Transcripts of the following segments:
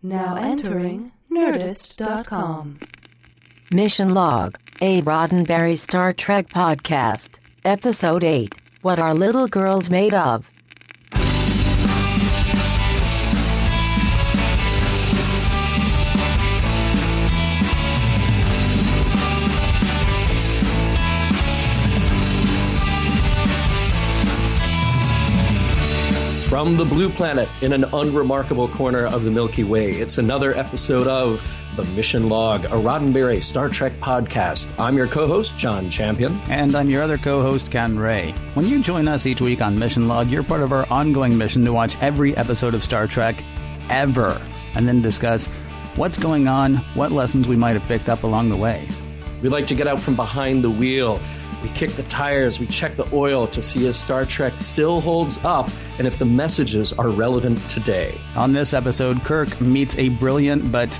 Now entering Nerdist.com. Mission Log, a Roddenberry Star Trek podcast. Episode 8, What Are Little Girls Made Of? From the blue planet in an unremarkable corner of the Milky Way, it's another episode of The Mission Log, a Roddenberry Star Trek podcast. I'm your co-host, John Champion. And I'm your other co-host, Ken Ray. When you join us each week on Mission Log, you're part of our ongoing mission to watch every episode of Star Trek ever, and then discuss what's going on, what lessons we might have picked up along the way. We like to get out from behind the wheel. We kick the tires, we check the oil to see if Star Trek still holds up and if the messages are relevant today. On this episode, Kirk meets a brilliant but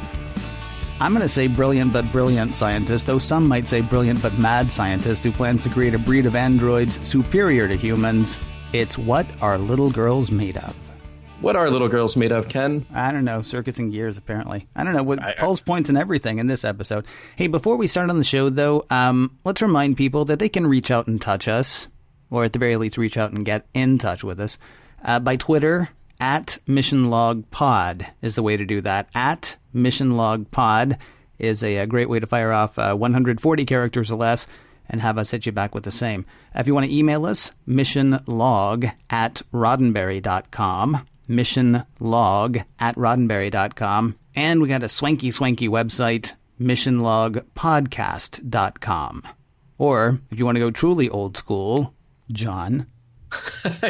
brilliant scientist, though some might say brilliant but mad scientist who plans to create a breed of androids superior to humans. It's What Are Little Girls Made Of? What are little girls made of, Ken? I don't know. Circuits and gears, apparently. I don't know. With pulse points and everything in this episode. Hey, before we start on the show, though, let's remind people that they can reach out and touch us, or at the very least reach out and get in touch with us, by Twitter. At MissionLogPod is the way to do that. At MissionLogPod is a great way to fire off 140 characters or less and have us hit you back with the same. If you want to email us, missionlog@roddenberry.com. missionlog@roddenberry.com. And we got a swanky website, missionlogpodcast.com. Or, if you want to go truly old school, John,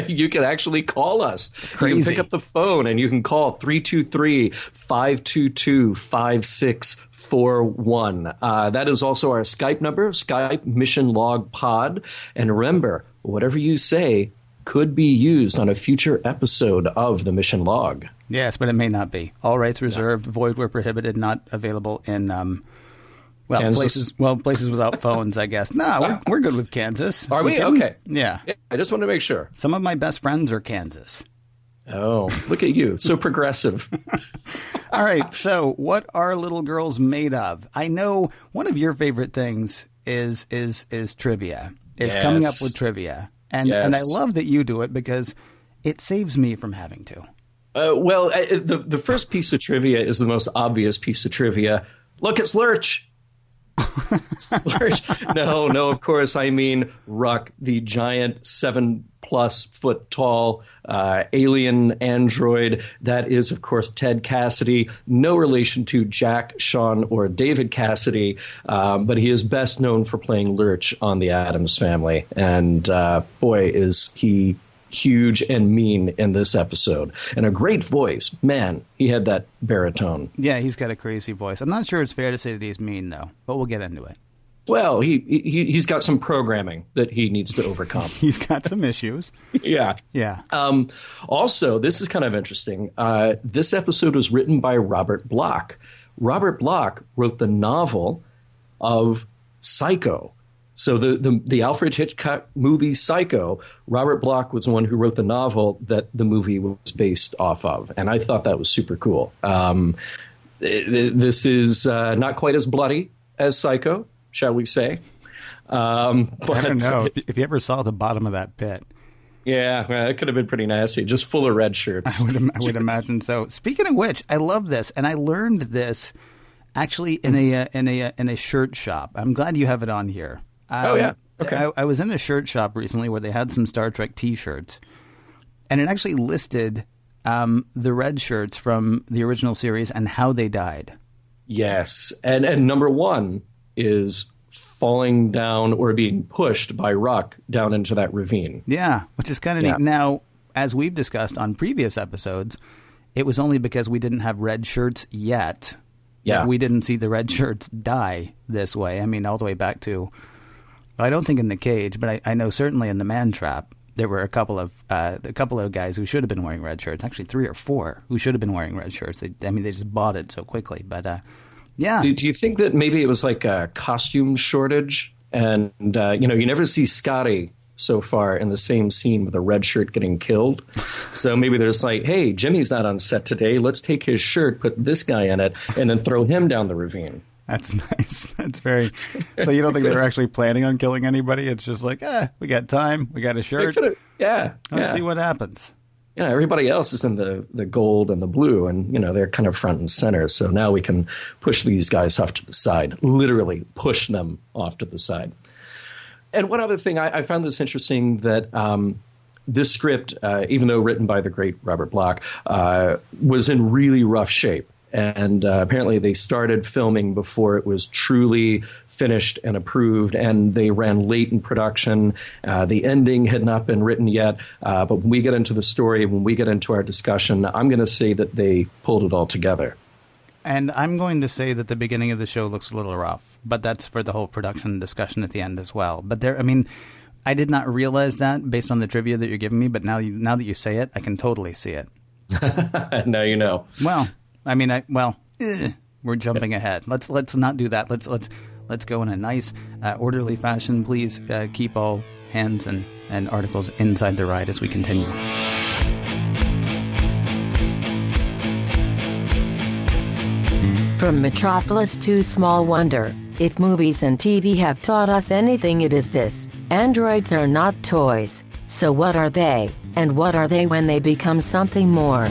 you can actually call us. Crazy. You can pick up the phone and you can call 323-522-5641. That is also our Skype number, Skype Mission Log Pod. And remember, whatever you say could be used on a future episode of the Mission Log. Yes, but it may not be. All rights reserved, void where prohibited, not available in places without phones, I guess. No, we're good with Kansas. Are we? Okay. Yeah. I just want to make sure. Some of my best friends are Kansas. Oh, look at you. So progressive. All right. So what are little girls made of? I know one of your favorite things is trivia, is coming up with trivia. And I love that you do it because it saves me from having to. The first piece of trivia is the most obvious piece of trivia. Look, it's Lurch. It's Lurch. No, of course, I mean Ruck, the giant 7+ foot tall alien android. That is, of course, Ted Cassidy. No relation to Jack, Sean, or David Cassidy, but he is best known for playing Lurch on The Addams Family. And boy, is he huge and mean in this episode. And a great voice. Man, he had that baritone. Yeah, he's got a crazy voice. I'm not sure it's fair to say that he's mean, though, but we'll get into it. Well, he's got some programming that he needs to overcome. He's got some issues. Yeah. Also, this is kind of interesting. This episode was written by Robert Bloch. Robert Bloch wrote the novel of Psycho. So the Alfred Hitchcock movie Psycho, Robert Bloch was the one who wrote the novel that the movie was based off of. And I thought that was super cool. This is not quite as bloody as Psycho, shall we say. But I don't know. If you ever saw the bottom of that pit. Yeah, it could have been pretty nasty. Just full of red shirts. I would imagine so. Speaking of which, I love this. And I learned this actually in a shirt shop. I'm glad you have it on here. Okay. I was in a shirt shop recently where they had some Star Trek T-shirts, and it actually listed the red shirts from the original series and how they died. Yes, and number one is falling down or being pushed by Ruck down into that ravine. Yeah, which is kind of neat. Now, as we've discussed on previous episodes, it was only because we didn't have red shirts yet that we didn't see the red shirts die this way. I mean, all the way back to... I don't think in The Cage, but I know certainly in The Man Trap, there were a couple of guys who should have been wearing red shirts. Actually, 3 or 4 who should have been wearing red shirts. They just bought it so quickly. But yeah. Do you think that maybe it was like a costume shortage? And you never see Scotty so far in the same scene with a red shirt getting killed. So maybe there's like, hey, Jimmy's not on set today. Let's take his shirt, put this guy in it, and then throw him down the ravine. That's nice. That's very... So you don't think they were actually planning on killing anybody? It's just like, we got time. We got a shirt. Let's see what happens. Yeah, everybody else is in the gold and the blue, and, they're kind of front and center. So now we can push these guys off to the side, literally push them off to the side. And one other thing, I found this interesting that this script, even though written by the great Robert Bloch, was in really rough shape. And apparently they started filming before it was truly finished and approved, and they ran late in production. The ending had not been written yet. But when we get into the story, when we get into our discussion, I'm going to say that they pulled it all together. And I'm going to say that the beginning of the show looks a little rough, but that's for the whole production discussion at the end as well. But I did not realize that based on the trivia that you're giving me, but now that you say it, I can totally see it. Now you know. Well, we're jumping ahead. Let's not do that. Let's go in a nice, orderly fashion. Please keep all hands and articles inside the ride as we continue. From Metropolis to Small Wonder, if movies and TV have taught us anything, it is this: androids are not toys. So what are they, and what are they when they become something more?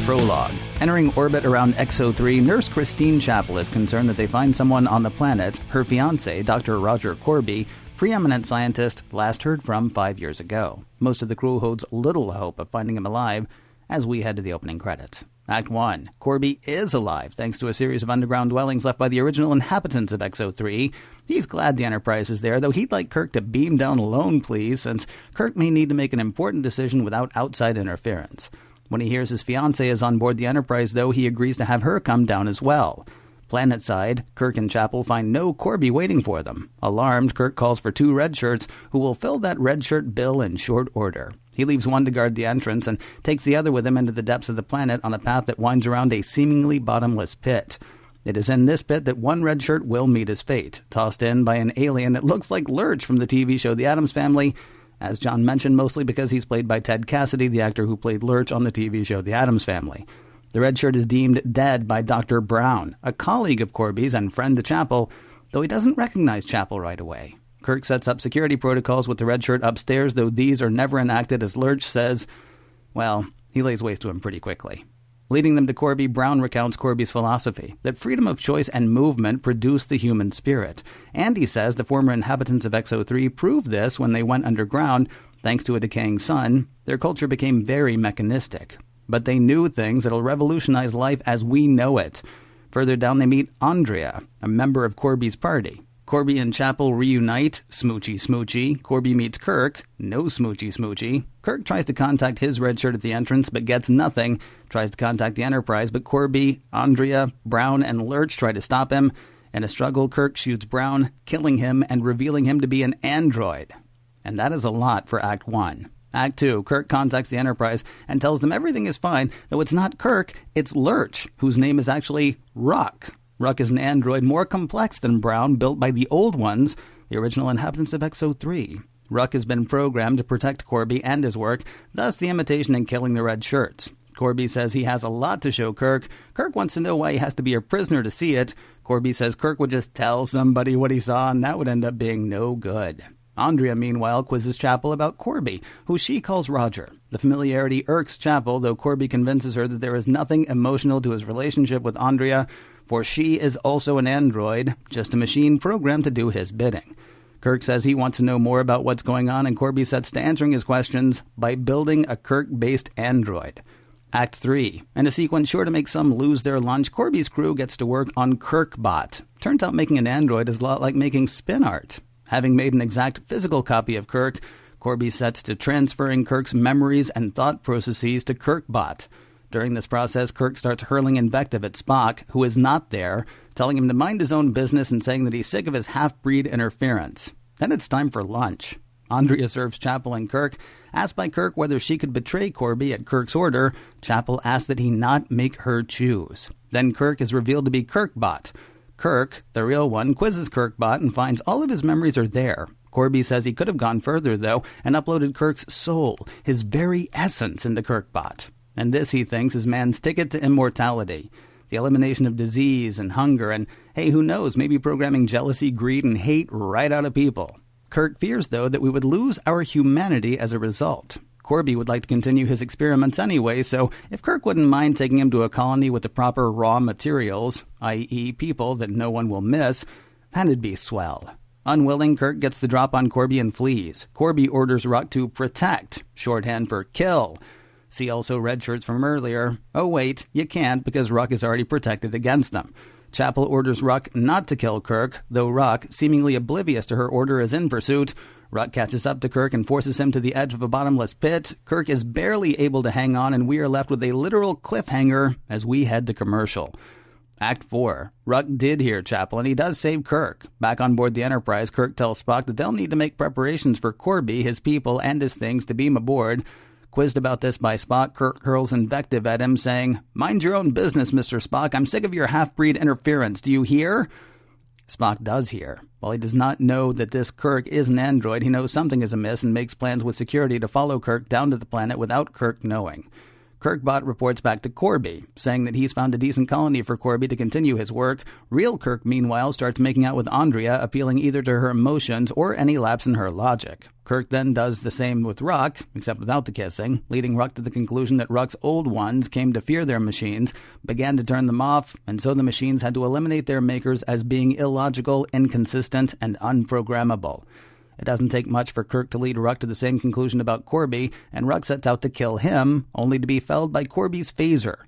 Prologue. Entering orbit around XO3, Nurse Christine Chapel is concerned that they find someone on the planet, her fiancé, Dr. Roger Korby, preeminent scientist last heard from 5 years ago. Most of the crew holds little hope of finding him alive as we head to the opening credits. Act 1. Korby is alive thanks to a series of underground dwellings left by the original inhabitants of XO3. He's glad the Enterprise is there, though he'd like Kirk to beam down alone, please, since Kirk may need to make an important decision without outside interference. When he hears his fiancée is on board the Enterprise, though, he agrees to have her come down as well. Planetside, Kirk and Chapel find no Korby waiting for them. Alarmed, Kirk calls for 2 red shirts who will fill that red shirt bill in short order. He leaves one to guard the entrance and takes the other with him into the depths of the planet on a path that winds around a seemingly bottomless pit. It is in this pit that one red shirt will meet his fate, tossed in by an alien that looks like Lurch from the TV show The Addams Family, as John mentioned, mostly because he's played by Ted Cassidy, the actor who played Lurch on the TV show The Addams Family. The red shirt is deemed dead by Dr. Brown, a colleague of Korby's and friend to Chapel, though he doesn't recognize Chapel right away. Kirk sets up security protocols with the red shirt upstairs, though these are never enacted as Lurch says, he lays waste to him pretty quickly. Leading them to Korby, Brown recounts Korby's philosophy, that freedom of choice and movement produce the human spirit. And he says the former inhabitants of XO3 proved this when they went underground. Thanks to a decaying sun, their culture became very mechanistic. But they knew things that'll revolutionize life as we know it. Further down they meet Andrea, a member of Korby's party. Korby and Chapel reunite, smoochy smoochy. Korby meets Kirk, no smoochy smoochy. Kirk tries to contact his red shirt at the entrance, but gets nothing. Tries to contact the Enterprise, but Korby, Andrea, Brown, and Lurch try to stop him. In a struggle, Kirk shoots Brown, killing him and revealing him to be an android. And that is a lot for Act 1. Act 2, Kirk contacts the Enterprise and tells them everything is fine, though it's not Kirk, it's Lurch, whose name is actually Ruck. Ruck is an android more complex than Brown, built by the old ones, the original inhabitants of XO3. Ruck has been programmed to protect Korby and his work, thus the imitation and killing the red shirts. Korby says he has a lot to show Kirk. Kirk wants to know why he has to be a prisoner to see it. Korby says Kirk would just tell somebody what he saw, and that would end up being no good. Andrea, meanwhile, quizzes Chapel about Korby, who she calls Roger. The familiarity irks Chapel, though Korby convinces her that there is nothing emotional to his relationship with Andrea, for she is also an android, just a machine programmed to do his bidding. Kirk says he wants to know more about what's going on, and Korby sets to answering his questions by building a Kirk-based android. Act 3. In a sequence sure to make some lose their lunch, Korby's crew gets to work on KirkBot. Turns out making an android is a lot like making spin art. Having made an exact physical copy of Kirk, Korby sets to transferring Kirk's memories and thought processes to KirkBot. During this process, Kirk starts hurling invective at Spock, who is not there, telling him to mind his own business and saying that he's sick of his half-breed interference. Then it's time for lunch. Andrea serves Chapel and Kirk. Asked by Kirk whether she could betray Korby at Kirk's order, Chapel asks that he not make her choose. Then Kirk is revealed to be Kirkbot. Kirk, the real one, quizzes Kirkbot and finds all of his memories are there. Korby says he could have gone further, though, and uploaded Kirk's soul, his very essence, into Kirkbot. And this, he thinks, is man's ticket to immortality. The elimination of disease and hunger and, hey, who knows, maybe programming jealousy, greed, and hate right out of people. Kirk fears, though, that we would lose our humanity as a result. Korby would like to continue his experiments anyway, so if Kirk wouldn't mind taking him to a colony with the proper raw materials, i.e. people that no one will miss, that'd be swell. Unwilling, Kirk gets the drop on Korby and flees. Korby orders Ruck to protect, shorthand for kill. See also red shirts from earlier. Oh wait, you can't because Ruck is already protected against them. Chapel orders Ruck not to kill Kirk, though Ruck, seemingly oblivious to her order, is in pursuit. Ruck catches up to Kirk and forces him to the edge of a bottomless pit. Kirk is barely able to hang on, and we are left with a literal cliffhanger as we head to commercial. Act 4. Ruck did hear Chapel, and he does save Kirk. Back on board the Enterprise, Kirk tells Spock that they'll need to make preparations for Korby, his people, and his things to beam aboard. Quizzed about this by Spock, Kirk hurls invective at him, saying, "Mind your own business, Mr. Spock. I'm sick of your half-breed interference. Do you hear?" Spock does hear. While he does not know that this Kirk is an android, he knows something is amiss and makes plans with security to follow Kirk down to the planet without Kirk knowing. Kirkbot reports back to Korby, saying that he's found a decent colony for Korby to continue his work. Real Kirk, meanwhile, starts making out with Andrea, appealing either to her emotions or any lapse in her logic. Kirk then does the same with Ruck, except without the kissing, leading Ruck to the conclusion that Ruck's old ones came to fear their machines, began to turn them off, and so the machines had to eliminate their makers as being illogical, inconsistent, and unprogrammable. It doesn't take much for Kirk to lead Ruck to the same conclusion about Korby, and Ruck sets out to kill him, only to be felled by Korby's phaser.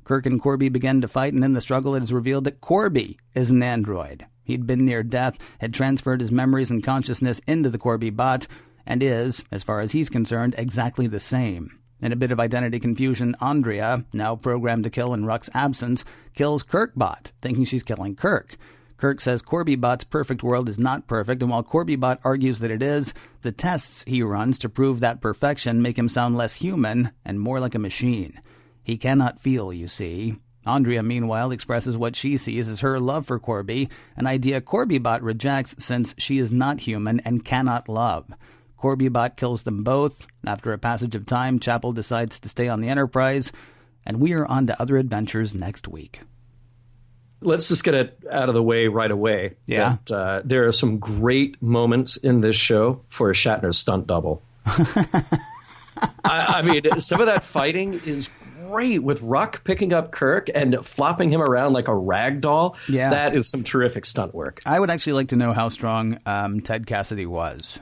Kirk and Korby begin to fight, and in the struggle it is revealed that Korby is an android. He'd been near death, had transferred his memories and consciousness into the Korby bot, and is, as far as he's concerned, exactly the same. In a bit of identity confusion, Andrea, now programmed to kill in Ruck's absence, kills Kirkbot, thinking she's killing Kirk. Kirk says Korbybot's perfect world is not perfect, and while Korbybot argues that it is, the tests he runs to prove that perfection make him sound less human and more like a machine. He cannot feel, you see. Andrea, meanwhile, expresses what she sees as her love for Korby, an idea Korbybot rejects since she is not human and cannot love. Korbybot kills them both. After a passage of time, Chapel decides to stay on the Enterprise, and we are on to other adventures next week. Let's just get it out of the way right away. Yeah. That, there are some great moments in this show for a Shatner stunt double. I mean, some of that fighting is great with Ruck picking up Kirk and flopping him around like a rag doll. Yeah. That is some terrific stunt work. I would actually like to know how strong Ted Cassidy was.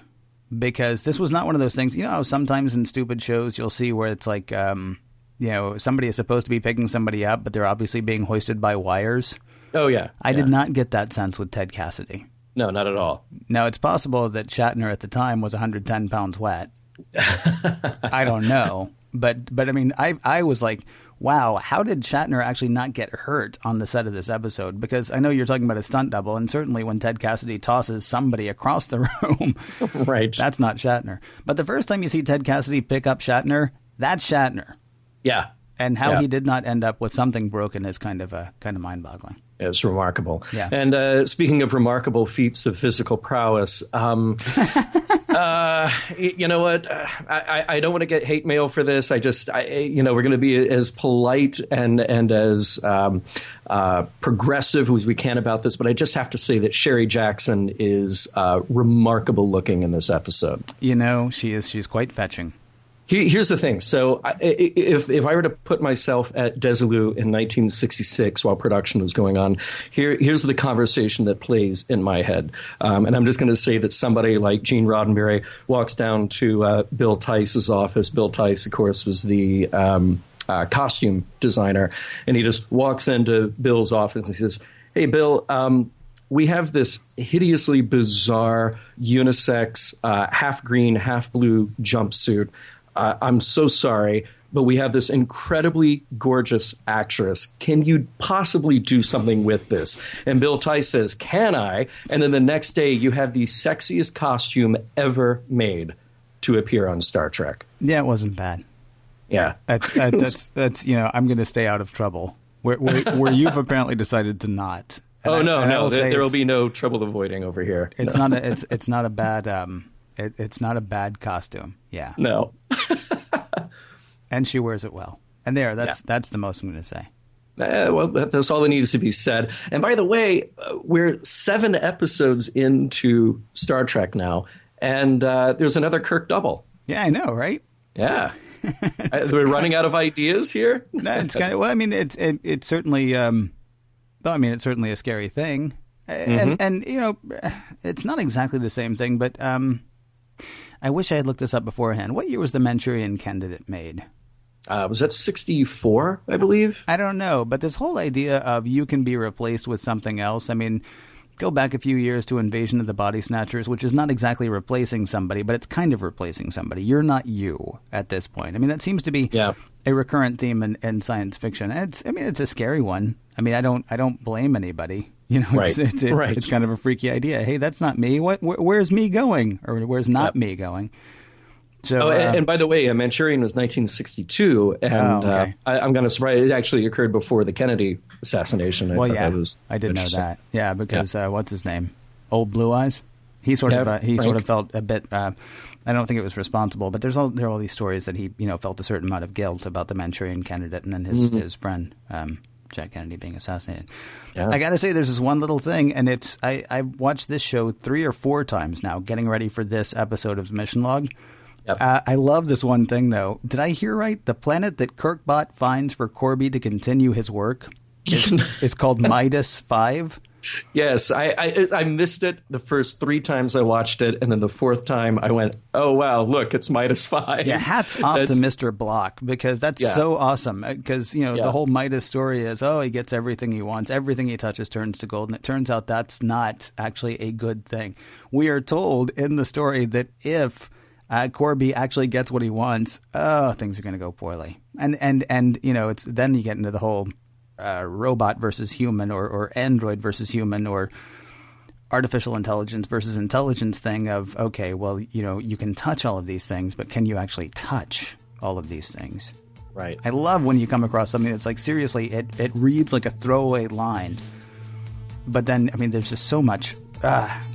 Because this was not one of those things, you know, sometimes in stupid shows you'll see where it's like, somebody is supposed to be picking somebody up, but they're obviously being hoisted by wires. Oh, yeah. I did not get that sense with Ted Cassidy. No, not at all. Now, it's possible that Shatner at the time was 110 pounds wet. I don't know. But I mean, I was like, wow, how did Shatner actually not get hurt on the set of this episode? Because I know you're talking about a stunt double, and certainly when Ted Cassidy tosses somebody across the room, right, that's not Shatner. But the first time you see Ted Cassidy pick up Shatner, that's Shatner. Yeah. And how he did not end up with something broken is kind of mind-boggling. It's remarkable. Yeah. And speaking of remarkable feats of physical prowess, you know what? I don't want to get hate mail for this. We're going to be as polite and as progressive as we can about this. But I just have to say that Sherry Jackson is remarkable looking in this episode. You know, she's quite fetching. Here's the thing. So if I were to put myself at Desilu in 1966 while production was going on, here's the conversation that plays in my head. And I'm just going to say that somebody like Gene Roddenberry walks down to Bill Tice's office. Bill Tice, of course, was the costume designer. And he just walks into Bill's office and he says, "Hey, Bill, we have this hideously bizarre unisex half green, half blue jumpsuit. I'm so sorry, but we have this incredibly gorgeous actress. Can you possibly do something with this? And Bill Tice says, can I? And then the next day you have the sexiest costume ever made to appear on Star Trek. Yeah, it wasn't bad. Yeah. That's I'm going to stay out of trouble. Where you've apparently decided to not. And no. There will be no trouble avoiding over here. It's no. It's not a bad it's not a bad costume. Yeah. No. And she wears it well. And that's the most I'm going to say. Well, that's all that needs to be said. And by the way, we're 7 episodes into Star Trek now, and there's another Kirk double. Yeah, I know, right? Yeah. We're running out of ideas here. No, it's kind of, well, I mean, it's certainly, it's certainly a scary thing, and it's not exactly the same thing. But I wish I had looked this up beforehand. What year was the Manchurian Candidate made? Was that 64, I believe? I don't know, but this whole idea of you can be replaced with something else. I mean, go back a few years to Invasion of the Body Snatchers, which is not exactly replacing somebody, but it's kind of replacing somebody. You're not you at this point. I mean, that seems to be a recurrent theme in science fiction. It's a scary one. I mean, I don't blame anybody. It's kind of a freaky idea. Hey, that's not me. Where's me going? Or where's not me going? So, and by the way, Manchurian was 1962, and okay. I'm kind of surprised it actually occurred before the Kennedy assassination. I did know that. Yeah, because what's his name? Old Blue Eyes. He sort of felt a bit. I don't think it was responsible, but there are all these stories that he felt a certain amount of guilt about the Manchurian Candidate, and then his friend Jack Kennedy being assassinated. Yeah. I got to say, there's this one little thing, and it's I've watched this show 3 or 4 times now, getting ready for this episode of Mission Log. Yep. I love this one thing, though. Did I hear right? The planet that Kirkbot finds for Korby to continue his work is called Midas 5. Yes, I missed it the first 3 times I watched it, and then the 4th time I went, oh, wow, look, it's Midas 5. Yeah, hats off to Mr. Block, because that's so awesome. Because, the whole Midas story is, he gets everything he wants. Everything he touches turns to gold, and it turns out that's not actually a good thing. We are told in the story that if Korby actually gets what he wants, things are going to go poorly. And it's then you get into the whole robot versus human or android versus human or artificial intelligence versus intelligence thing of, okay, well, you can touch all of these things, but can you actually touch all of these things? Right. I love when you come across something that's like, seriously, it reads like a throwaway line. But then, I mean, there's just so much.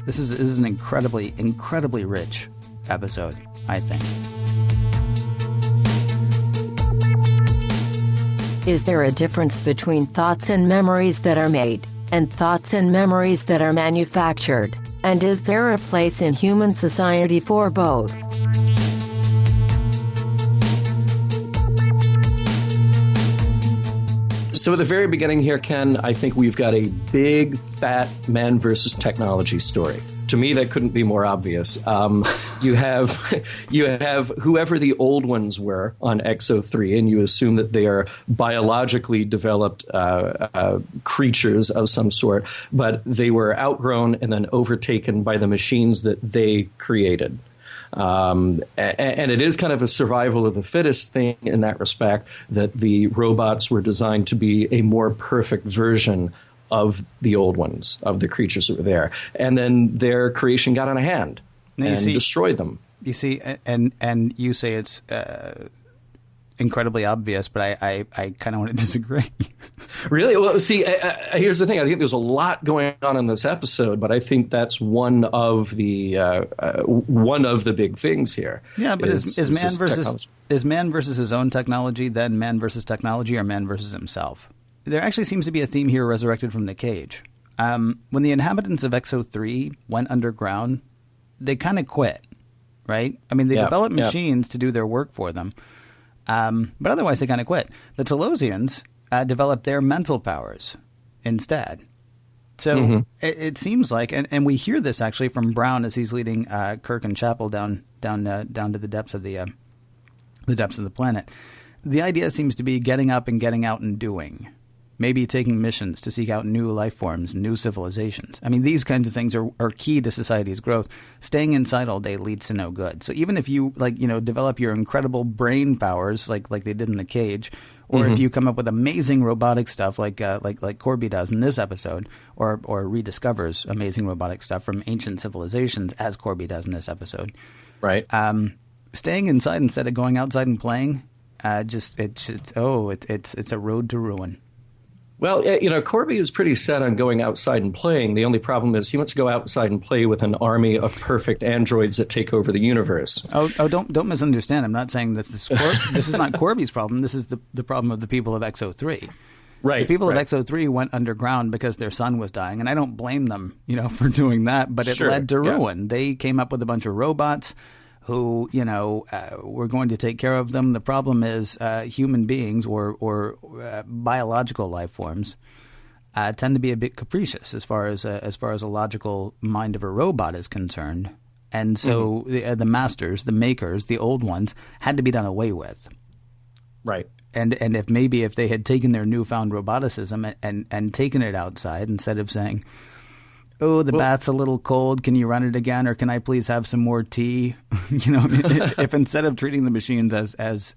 This is an incredibly, incredibly rich episode, I think. Is there a difference between thoughts and memories that are made, and thoughts and memories that are manufactured? And is there a place in human society for both? So at the very beginning here, Ken, I think we've got a big, fat man versus technology story. To me, that couldn't be more obvious. You have whoever the old ones were on XO3, and you assume that they are biologically developed creatures of some sort, but they were outgrown and then overtaken by the machines that they created. And it is kind of a survival of the fittest thing in that respect, that the robots were designed to be a more perfect version of the old ones, of the creatures that were there. And then their creation got on a hand and destroyed them. You see, and you say it's incredibly obvious, but I kind of want to disagree. Really? Well, see, here's the thing. I think there's a lot going on in this episode, but I think that's one of the big things here. Yeah, but is man versus his own technology then man versus technology, or man versus himself? There actually seems to be a theme here resurrected from the cage. When the inhabitants of XO3 went underground, they kind of quit, right? I mean, they developed machines to do their work for them, but otherwise they kind of quit. The Telosians developed their mental powers instead. So it seems like, and we hear this actually from Brown as he's leading Kirk and Chapel down to the depths of the planet. The idea seems to be getting up and getting out and doing. maybe taking missions to seek out new life forms, new civilizations. I mean, these kinds of things are key to society's growth. Staying inside all day leads to no good. So even if you develop your incredible brain powers like they did in the cage, or if you come up with amazing robotic stuff like Korby does in this episode, or rediscovers amazing robotic stuff from ancient civilizations as Korby does in this episode, right? Staying inside instead of going outside and playing, it's a road to ruin. Well, Korby is pretty set on going outside and playing. The only problem is he wants to go outside and play with an army of perfect androids that take over the universe. Oh, don't misunderstand. I'm not saying that this is not Korby's problem. This is the problem of the people of XO3. Right. The people of XO3 went underground because their sun was dying, and I don't blame them, for doing that, but it led to ruin. Yeah. They came up with a bunch of robots who, were going to take care of them. The problem is human beings or biological life forms tend to be a bit capricious as far as a logical mind of a robot is concerned. And so the masters, the makers, the old ones, had to be done away with. Right. And if they had taken their newfound roboticism and taken it outside instead of saying, oh, the bath's a little cold, can you run it again, or can I please have some more tea? If instead of treating the machines as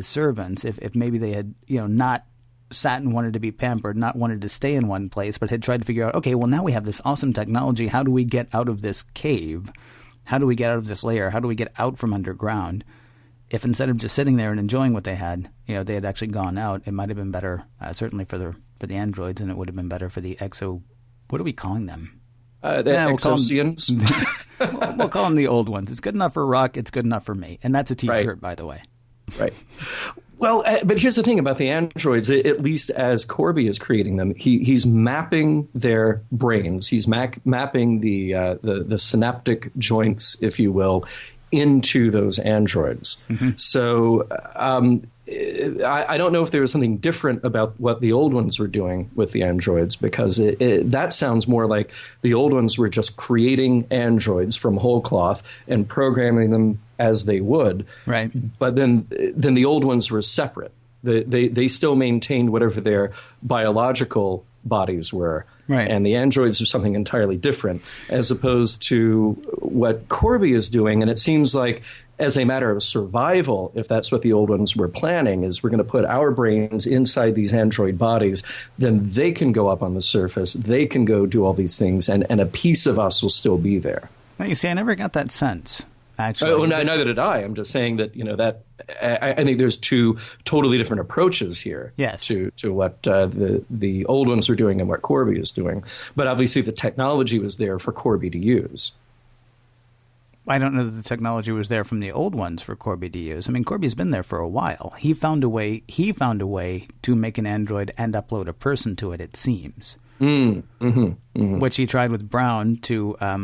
servants, if maybe they had not sat and wanted to be pampered, not wanted to stay in one place, but had tried to figure out, okay, well, now we have this awesome technology. How do we get out of this cave? How do we get out of this layer? How do we get out from underground? If instead of just sitting there and enjoying what they had actually gone out, it might have been better, certainly for the androids, and it would have been better for the exo. What are we calling them? The Exosians. We'll call them the old ones. It's good enough for Rock. It's good enough for me. And that's a T-shirt, by the way. Right. Well, but here's the thing about the androids. At least as Korby is creating them, he's mapping their brains. He's mapping the synaptic joints, if you will, into those androids. So I don't know if there was something different about what the old ones were doing with the androids, because that sounds more like the old ones were just creating androids from whole cloth and programming them as they would. Right. But then the old ones were separate. They still maintained whatever their biological bodies were. Right. And the androids are something entirely different, as opposed to what Korby is doing. And it seems like, as a matter of survival, if that's what the old ones were planning, is we're going to put our brains inside these android bodies, then they can go up on the surface, they can go do all these things, and a piece of us will still be there. Well, you see, I never got that sense, actually. Oh, neither did I. I'm just saying that, that I think there's two totally different approaches here. Yes. To what the old ones are doing and what Korby is doing. But obviously the technology was there for Korby to use. I don't know that the technology was there from the old ones for Korby to use. I mean, Korby's been there for a while. He found a way to make an android and upload a person to it, it seems. Which he tried with Brown to a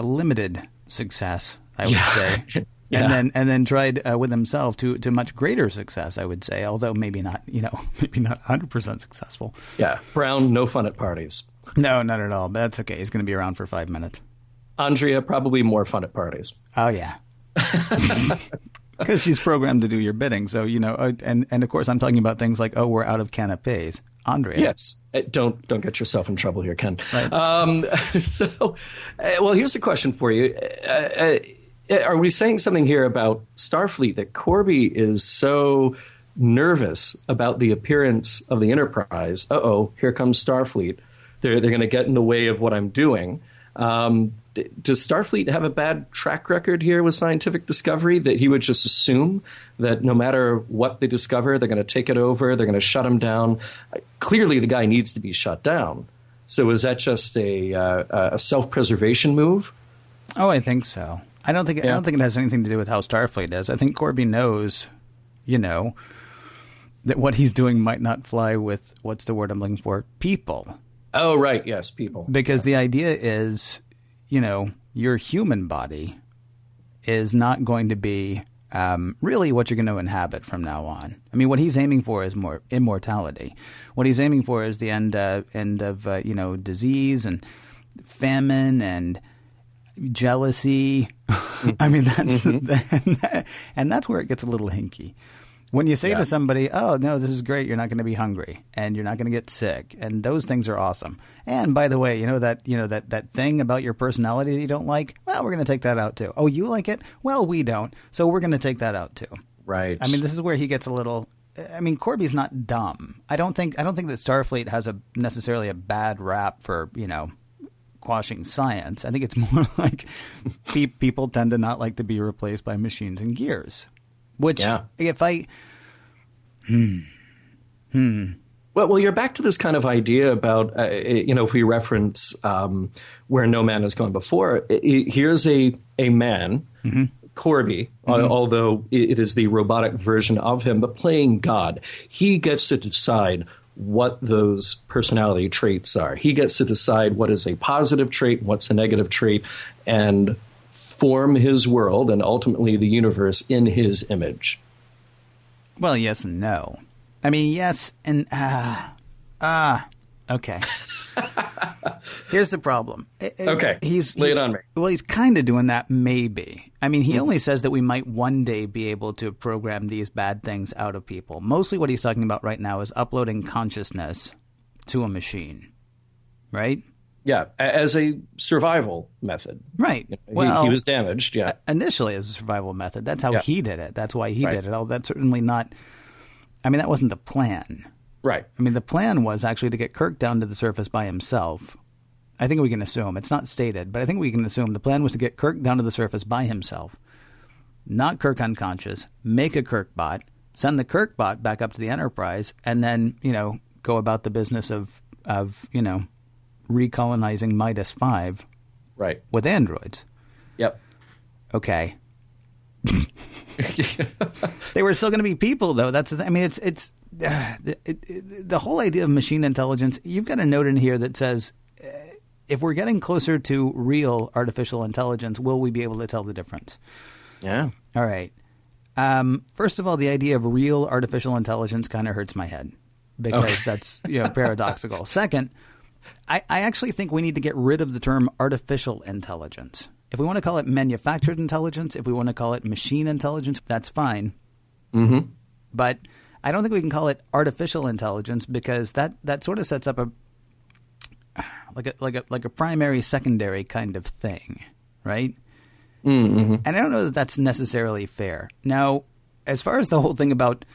limited success, I would say. Yeah. And then tried with himself to much greater success, I would say, although maybe not 100% successful. Yeah. Brown, no fun at parties. No, not at all. But that's okay. He's going to be around for 5 minutes. Andrea, probably more fun at parties. Oh, yeah. Because she's programmed to do your bidding. So, and of course, I'm talking about things like, we're out of canapes. Andrea. Yes. Don't get yourself in trouble here, Ken. Right. Well, here's a question for you. Are we saying something here about Starfleet, that Korby is so nervous about the appearance of the Enterprise? Here comes Starfleet. They're going to get in the way of what I'm doing. Does Starfleet have a bad track record here with scientific discovery, that he would just assume that no matter what they discover, they're going to take it over, they're going to shut him down? Clearly, the guy needs to be shut down. So is that just a self-preservation move? Oh, I think so. I don't think it has anything to do with how Starfleet is. I think Korby knows, that what he's doing might not fly with, what's the word I'm looking for, people. Oh, right. Yes, people. Because the idea is, your human body is not going to be really what you're going to inhabit from now on. I mean, what he's aiming for is more immortality. What he's aiming for is the end of disease and famine and jealousy. I mean, that's and that's where it gets a little hinky. When you say to somebody, oh, no, this is great, you're not going to be hungry and you're not going to get sick. And those things are awesome. And by the way, that thing about your personality that you don't like, well, we're going to take that out too. Oh, you like it? Well, we don't. So we're going to take that out too. Right. I mean, this is where he gets a little, I mean, Korby's not dumb. I don't think that Starfleet has necessarily a bad rap for, quashing science. I think it's more like people tend to not like to be replaced by machines and gears. Which, if I... Well, you're back to this kind of idea about, if we reference where no man has gone before, here's a man, Korby, although it is the robotic version of him, but playing God. He gets to decide what those personality traits are. He gets to decide what is a positive trait, what's a negative trait, and form his world and ultimately the universe in his image. Well, yes and no. I mean, yes and okay. Here's the problem. Okay, lay it on me. Well, he's kind of doing that, maybe. I mean, he only says that we might one day be able to program these bad things out of people. Mostly what he's talking about right now is uploading consciousness to a machine, right? Yeah, as a survival method. Right. Well, he was damaged, initially as a survival method. That's how he did it. That's why he did it. Oh, that's certainly not... I mean, that wasn't the plan. Right. I mean, the plan was actually to get Kirk down to the surface by himself. I think we can assume. It's not stated, but I think we can assume the plan was to get Kirk down to the surface by himself, knock Kirk unconscious, make a Kirk bot, send the Kirk bot back up to the Enterprise, and then, go about the business of recolonizing Midas 5 with androids. Yep. Okay. They were still going to be people, though. It's the whole idea of machine intelligence. You've got a note in here that says, if we're getting closer to real artificial intelligence, will we be able to tell the difference? Yeah. All right. First of all, the idea of real artificial intelligence kind of hurts my head because that's paradoxical. Second, I actually think we need to get rid of the term artificial intelligence. If we want to call it manufactured intelligence, if we want to call it machine intelligence, that's fine. Mm-hmm. But I don't think we can call it artificial intelligence because that sort of sets up a primary, secondary kind of thing, right? Mm-hmm. And I don't know that that's necessarily fair. Now, as far as the whole thing about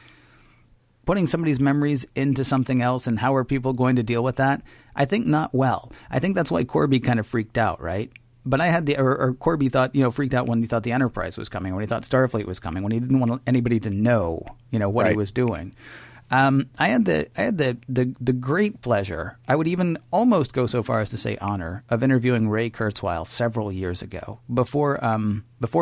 putting somebody's memories into something else and how are people going to deal with that, I think not well. I think that's why Korby kind of freaked out, right? But I had Korby thought, freaked out when he thought the Enterprise was coming, when he thought Starfleet was coming, when he didn't want anybody to know, what he was doing. I had the great pleasure, I would even almost go so far as to say honor, of interviewing Ray Kurzweil several years ago, before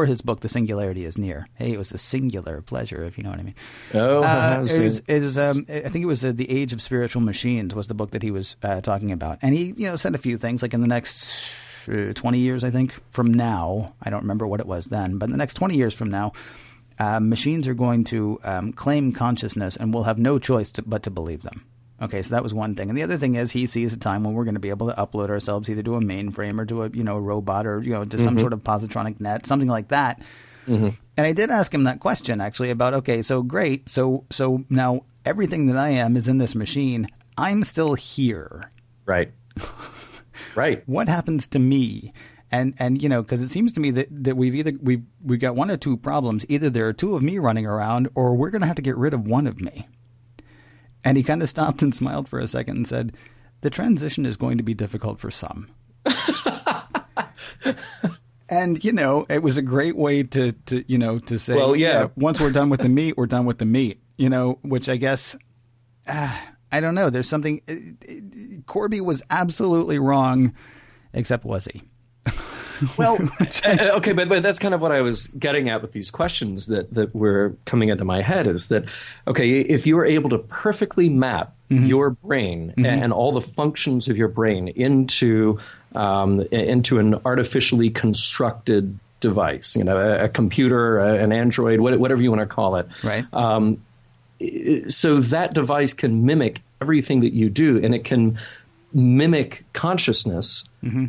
his book, The Singularity is Near. Hey, it was a singular pleasure, if you know what I mean. It was I think it was The Age of Spiritual Machines was the book that he was talking about. And he, said a few things, like in the next 20 years, I think, from now, I don't remember what it was then, but in the next 20 years from now, machines are going to claim consciousness and we'll have no choice but to believe them. Okay, so that was one thing. And the other thing is he sees a time when we're going to be able to upload ourselves either to a mainframe or to a robot or to some sort of positronic net, something like that. Mm-hmm. And I did ask him that question actually about, okay, so great. So now everything that I am is in this machine. I'm still here. Right. Right. What happens to me? And because it seems to me that we've got one or two problems. Either there are two of me running around, or we're going to have to get rid of one of me. And he kind of stopped and smiled for a second and said, "The transition is going to be difficult for some." And it was a great way to say, well, yeah. Once we're done with the meat, we're done with the meat. Which I guess. I don't know. There's something. Korby was absolutely wrong, except was he? Well, okay, but that's kind of what I was getting at with these questions that were coming into my head is that, okay, if you were able to perfectly map your brain and all the functions of your brain into an artificially constructed device, a computer, an android, whatever you want to call it, right? So that device can mimic everything that you do, and it can mimic consciousness. Mm-hmm.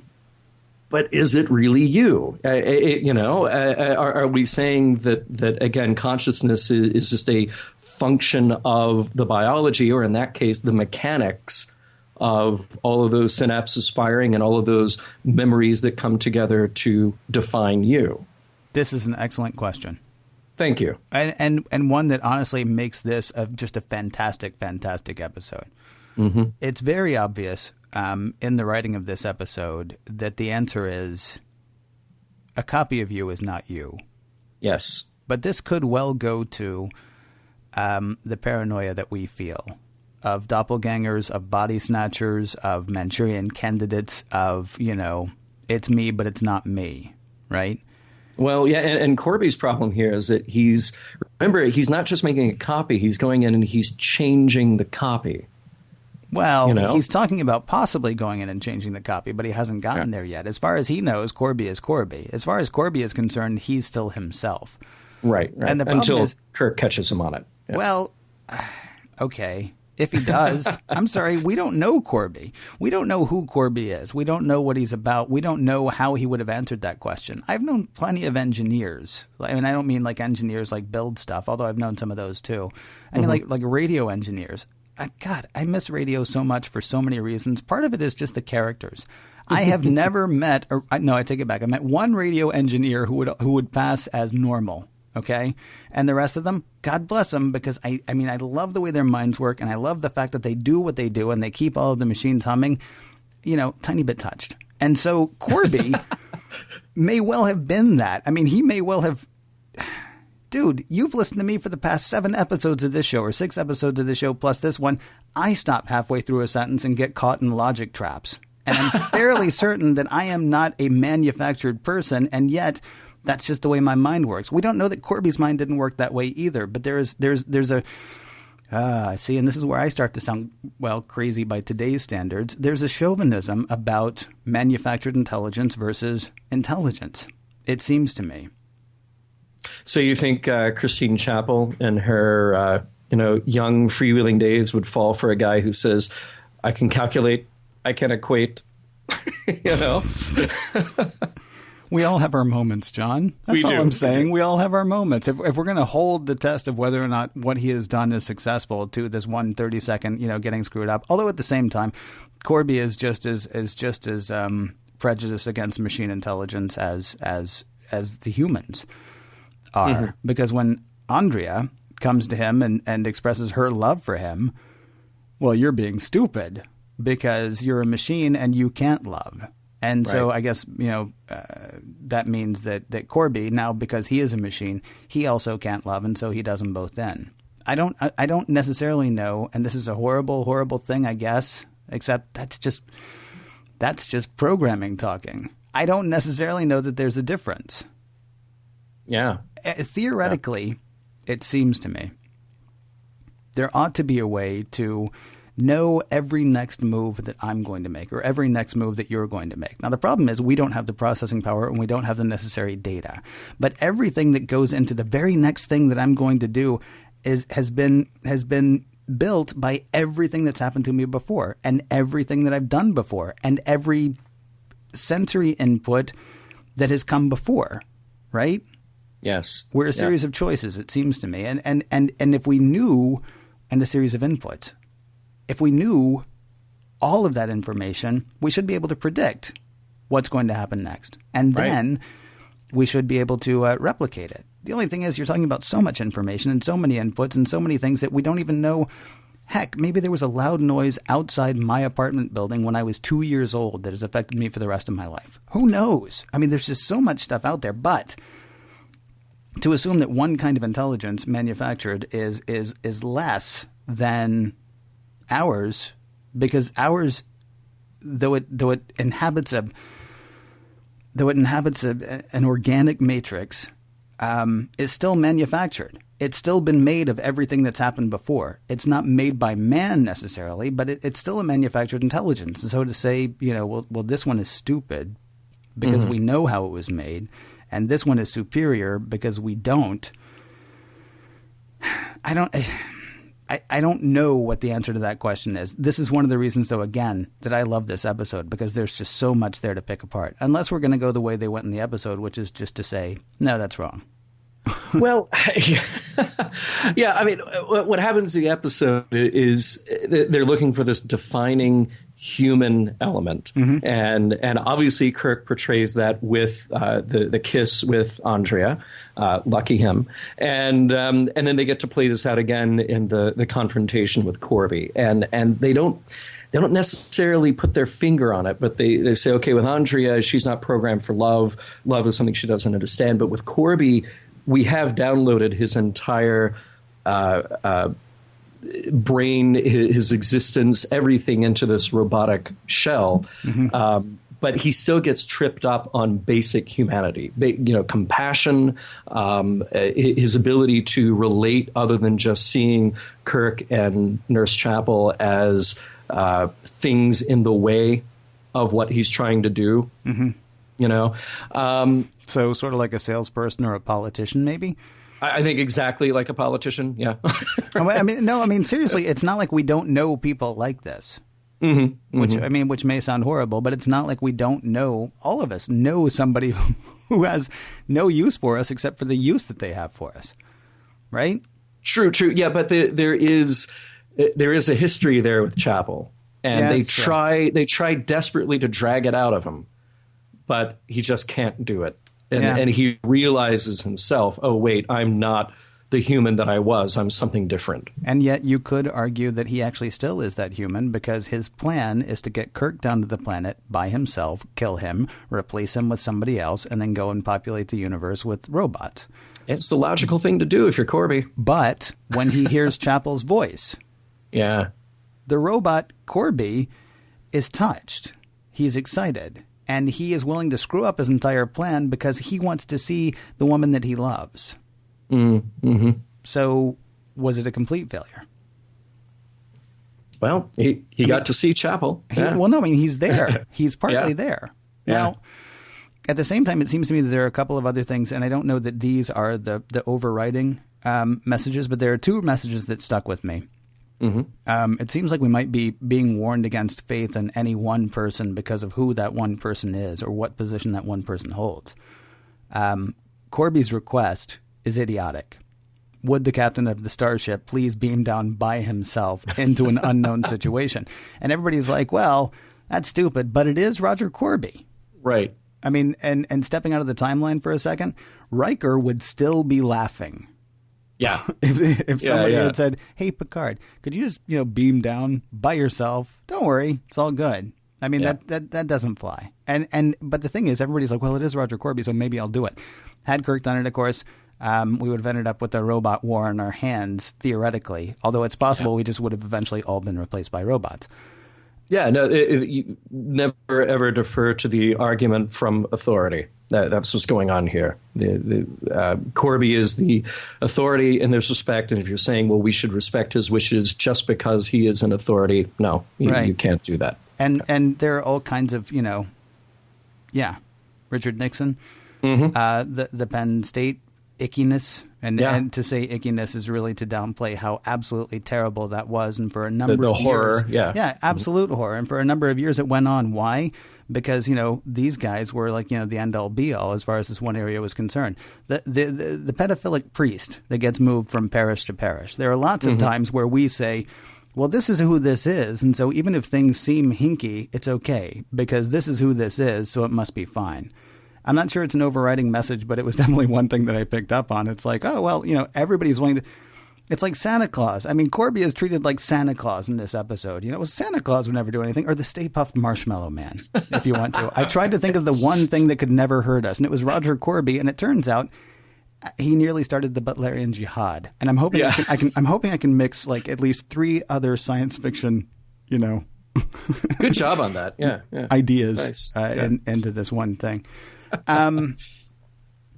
but is it really you? Are we saying that again, consciousness is just a function of the biology, or in that case, the mechanics of all of those synapses firing and all of those memories that come together to define you? This is an excellent question. Thank you. And one that honestly makes this just a fantastic, fantastic episode. Mm-hmm. It's very obvious in the writing of this episode that the answer is a copy of you is not you. Yes. But this could well go to the paranoia that we feel of doppelgangers, of body snatchers, of Manchurian candidates, of, it's me, but it's not me, right? Well, yeah, and Korby's problem here is that he's not just making a copy, he's going in and he's changing the copy. Well, he's talking about possibly going in and changing the copy, but he hasn't gotten there yet. As far as he knows, Korby is Korby. As far as Korby is concerned, he's still himself. Right. And the until Kirk catches him on it. Yeah. Well, okay. If he does, I'm sorry, we don't know Korby. We don't know who Korby is. We don't know what he's about. We don't know how he would have answered that question. I've known plenty of engineers. I mean, I don't mean like engineers like build stuff, although I've known some of those too. I mean like radio engineers. God, I miss radio so much for so many reasons. Part of it is just the characters. I have never met, I take it back. I met one radio engineer who would pass as normal. Okay. And the rest of them, God bless them, because I love the way their minds work. And I love the fact that they do what they do and they keep all of the machines humming, tiny bit touched. And so Korby may well have been that. I mean, he may well have, dude, you've listened to me for the past 7 episodes of this show or 6 episodes of this show, plus this one. I stop halfway through a sentence and get caught in logic traps. And I'm fairly certain that I am not a manufactured person. And yet, that's just the way my mind works. We don't know that Korby's mind didn't work that way either. But there's I see, and this is where I start to sound, crazy by today's standards. There's a chauvinism about manufactured intelligence versus intelligence, it seems to me. So you think Christine Chappell in her, young freewheeling days would fall for a guy who says, I can calculate, I can equate, We all have our moments, John. That's all I'm saying. We all have our moments. If we're going to hold the test of whether or not what he has done is successful to this 1 30-second, getting screwed up, although at the same time, Korby is just as prejudiced against machine intelligence as the humans are. Mm-hmm. Because when Andrea comes to him and expresses her love for him, well, you're being stupid because you're a machine and you can't love. And so I guess, that means that Korby, now because he is a machine, he also can't love, and so he does them both then. I don't necessarily know, and this is a horrible, horrible thing, I guess, except that's just programming talking. I don't necessarily know that there's a difference. Yeah. Theoretically, it seems to me, there ought to be a way to know every next move that I'm going to make or every next move that you're going to make. Now, the problem is we don't have the processing power and we don't have the necessary data. But everything that goes into the very next thing that I'm going to do has been built by everything that's happened to me before and everything that I've done before and every sensory input that has come before, right? Yes. We're a series of choices, it seems to me. And if we knew, and a series of inputs, if we knew all of that information, we should be able to predict what's going to happen next. And then we should be able to replicate it. The only thing is you're talking about so much information and so many inputs and so many things that we don't even know. Heck, maybe there was a loud noise outside my apartment building when I was 2 years old that has affected me for the rest of my life. Who knows? I mean, there's just so much stuff out there. But to assume that one kind of intelligence manufactured is less than ours, because ours, though it inhabits an organic matrix, is still manufactured. It's still been made of everything that's happened before. It's not made by man necessarily, but it's still a manufactured intelligence. And so to say, well, this one is stupid because we know how it was made, and this one is superior because we don't. I don't know what the answer to that question is. This is one of the reasons, though, again, that I love this episode, because there's just so much there to pick apart. Unless we're going to go the way they went in the episode, which is just to say, no, that's wrong. Well, yeah, I mean, what happens in the episode is they're looking for this defining human element. And obviously Kirk portrays that with the kiss with Andrea. Lucky him. And then they get to play this out again in the confrontation with Korby. And they don't necessarily put their finger on it, but they say, okay, with Andrea, she's not programmed for love. Love is something she doesn't understand. But with Korby, we have downloaded his entire brain, his existence, everything into this robotic shell. But he still gets tripped up on basic humanity, compassion, his ability to relate other than just seeing Kirk and Nurse Chapel as things in the way of what he's trying to do. So sort of like a salesperson or a politician, maybe? I think exactly like a politician, yeah. I mean, seriously, it's not like we don't know people like this. Which may sound horrible, but it's not like we don't know. All of us know somebody who has no use for us except for the use that they have for us, right? True. Yeah, but there is a history there with Chapel, and they try desperately to drag it out of him, but he just can't do it, and he realizes himself, oh wait, I'm not the human that I was. I'm something different. And yet you could argue that he actually still is that human, because his plan is to get Kirk down to the planet by himself, kill him, replace him with somebody else, and then go and populate the universe with robots. It's the logical thing to do if you're Korby. But when he hears Chapel's voice, the robot Korby is touched. He's excited. And he is willing to screw up his entire plan because he wants to see the woman that he loves. So was it a complete failure? Well, he got to see Chapel. He's there. He's partly there. Now, at the same time, it seems to me that there are a couple of other things, and I don't know that these are the overriding messages, but there are two messages that stuck with me. It seems like we might be being warned against faith in any one person because of who that one person is or what position that one person holds. Korby's request is idiotic. Would the captain of the starship please beam down by himself into an unknown situation? And everybody's like, well, that's stupid, but it is Roger Korby. Right. I mean, and stepping out of the timeline for a second, Riker would still be laughing. Yeah. If somebody had said, hey, Picard, could you just, beam down by yourself? Don't worry. It's all good. I mean, that doesn't fly. But the thing is, everybody's like, well, it is Roger Korby, so maybe I'll do it. Had Kirk done it, of course, we would have ended up with a robot war on our hands, theoretically. Although it's possible we just would have eventually all been replaced by robots. Yeah, no, you never, ever defer to the argument from authority. That's what's going on here. Korby is the authority in this respect, and if you're saying, well, we should respect his wishes just because he is an authority, no, you can't do that. And there are all kinds of, Richard Nixon, the Penn State ickiness, and to say ickiness is really to downplay how absolutely terrible that was, and for a number of horror, years, absolute horror, and for a number of years it went on. Why? Because these guys were like the end all be all as far as this one area was concerned. The pedophilic priest that gets moved from parish to parish. There are lots of times where we say, well, this is who this is, and so even if things seem hinky, it's okay because this is who this is, so it must be fine. I'm not sure it's an overriding message, but it was definitely one thing that I picked up on. It's like, oh, well, everybody's willing to... It's like Santa Claus. I mean, Korby is treated like Santa Claus in this episode. Santa Claus would never do anything, or the Stay Puft Marshmallow Man, if you want to. I tried to think of the one thing that could never hurt us, and it was Roger Korby, and it turns out he nearly started the Butlerian Jihad. And I'm hoping I can mix like at least 3 other science fiction, good job on that. Yeah. Ideas nice. Into this one thing.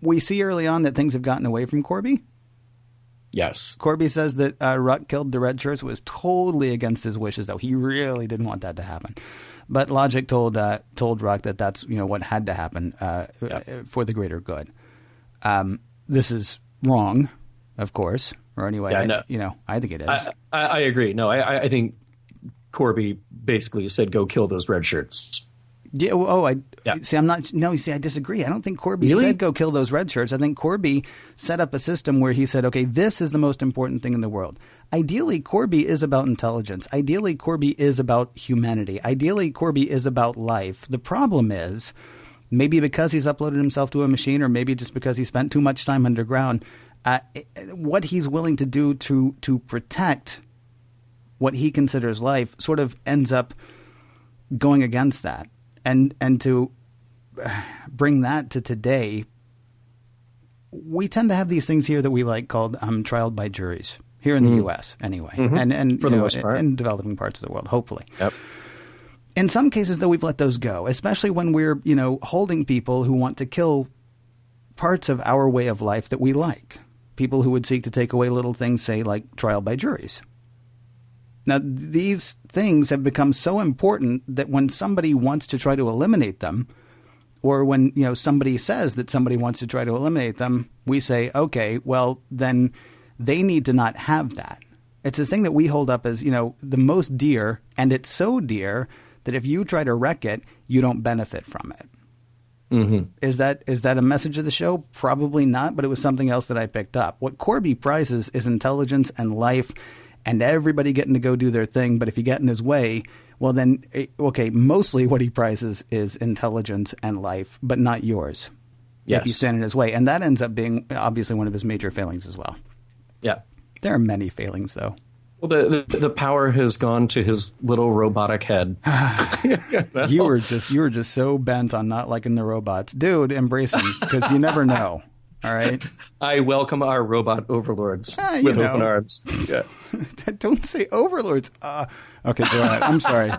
We see early on that things have gotten away from Korby. Yes. Korby says that Ruck killed the red shirts was totally against his wishes, though. He really didn't want that to happen. But logic told Ruck that that's what had to happen for the greater good. This is wrong, of course. Or anyway, I think it is. I agree. No, I think Korby basically said, "Go kill those red shirts." Yeah. See, I disagree. I don't think Korby said go kill those red shirts. I think Korby set up a system where he said, okay, this is the most important thing in the world. Ideally, Korby is about intelligence. Ideally, Korby is about humanity. Ideally, Korby is about life. The problem is, maybe because he's uploaded himself to a machine, or maybe just because he spent too much time underground, what he's willing to do to protect what he considers life sort of ends up going against that. And to bring that to today, we tend to have these things here that we like called trial by juries here in the U.S. anyway, and for the most part, in developing parts of the world, hopefully. Yep. In some cases, though, we've let those go, especially when we're holding people who want to kill parts of our way of life that we like. People who would seek to take away little things, say, like trial by juries. Now, these things have become so important that when somebody wants to try to eliminate them, or when somebody says that somebody wants to try to eliminate them, we say, okay, well, then they need to not have that. It's this thing that we hold up as, the most dear, and it's so dear that if you try to wreck it, you don't benefit from it. Mm-hmm. Is that a message of the show? Probably not, but it was something else that I picked up. What Korby prizes is intelligence and life, and everybody getting to go do their thing. But if you get in his way, well then, okay, mostly what he prizes is intelligence and life, but not yours. Yes. If you stand in his way. And that ends up being obviously one of his major failings as well. Yeah. There are many failings, though. Well, the power has gone to his little robotic head. You were just so bent on not liking the robots. Dude, embrace them, because you never know. All right. I welcome our robot overlords with open arms. Yeah. Don't say overlords. Okay, go ahead. I'm sorry.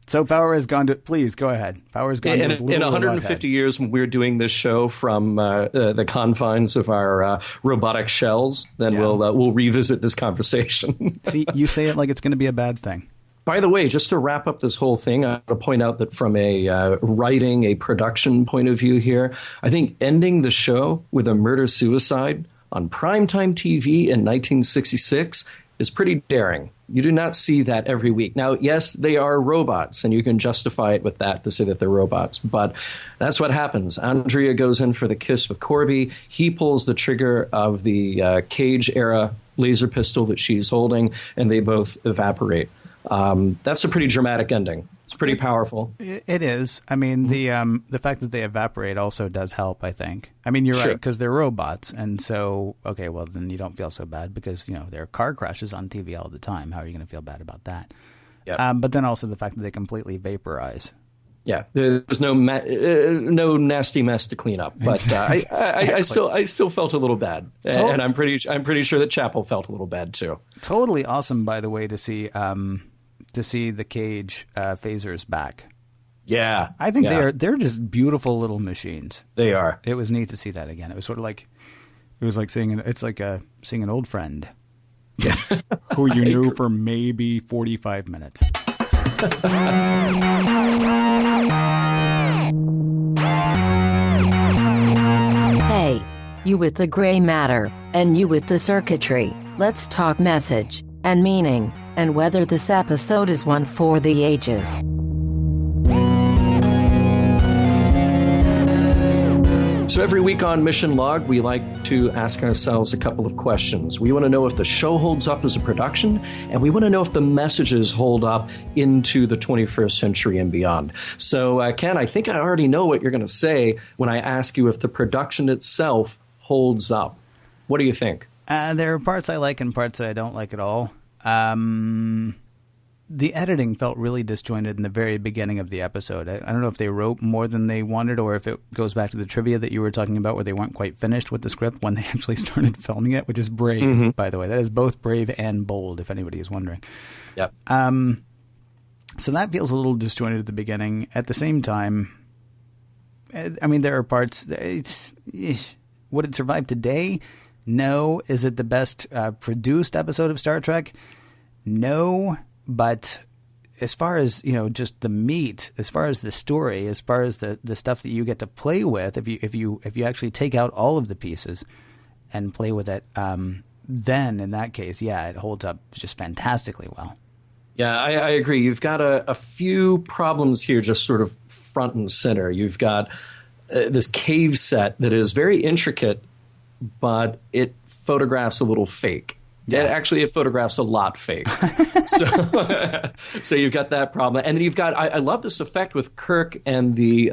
So power has gone to. Please go ahead. Power has gone to. In 150 years, when we're doing this show from the confines of our robotic shells, then we'll revisit this conversation. See, you say it like it's going to be a bad thing. By the way, just to wrap up this whole thing, I want to point out that from a writing, a production point of view here, I think ending the show with a murder-suicide on primetime TV in 1966 is pretty daring. You do not see that every week. Now, yes, they are robots, and you can justify it with that to say that they're robots, but that's what happens. Andrea goes in for the kiss with Korby. He pulls the trigger of the Cage-era laser pistol that she's holding, and they both evaporate. That's a pretty dramatic ending. It's pretty powerful. It is. I mean, the fact that they evaporate also does help, I think. I mean, you're right, because they're robots. And so, okay, well, then you don't feel so bad because, there are car crashes on TV all the time. How are you going to feel bad about that? Yep. But then also the fact that they completely vaporize. Yeah, there's no nasty mess to clean up, but exactly. I still felt a little bad, and I'm pretty sure that Chapel felt a little bad too. Totally awesome, by the way, to see the Cage phasers back. Yeah, I think they're just beautiful little machines. They are. It was neat to see that again. It was sort of like seeing an old friend, who you knew for maybe 45 minutes. Hey, you with the gray matter, and you with the circuitry. Let's talk message, and meaning, and whether this episode is one for the ages. So every week on Mission Log, we like to ask ourselves a couple of questions. We want to know if the show holds up as a production, and we want to know if the messages hold up into the 21st century and beyond. So, Ken, I think I already know what you're going to say when I ask you if the production itself holds up. What do you think? There are parts I like and parts that I don't like at all. The editing felt really disjointed in the very beginning of the episode. I don't know if they wrote more than they wanted or if it goes back to the trivia that you were talking about where they weren't quite finished with the script when they actually started filming it, which is brave, by the way. That is both brave and bold, if anybody is wondering. Yep. So that feels a little disjointed at the beginning. At the same time, I mean, there are parts... Would it survive today? No. Is it the best produced episode of Star Trek? No. But as far as, just the meat, as far as the story, as far as the stuff that you get to play with, if you actually take out all of the pieces and play with it, then in that case, yeah, it holds up just fantastically well. Yeah, I agree. You've got a few problems here just sort of front and center. You've got this cave set that is very intricate, but it photographs a little fake. Yeah. Actually, it photographs a lot fake. So you've got that problem. And then you've got, I love this effect with Kirk and the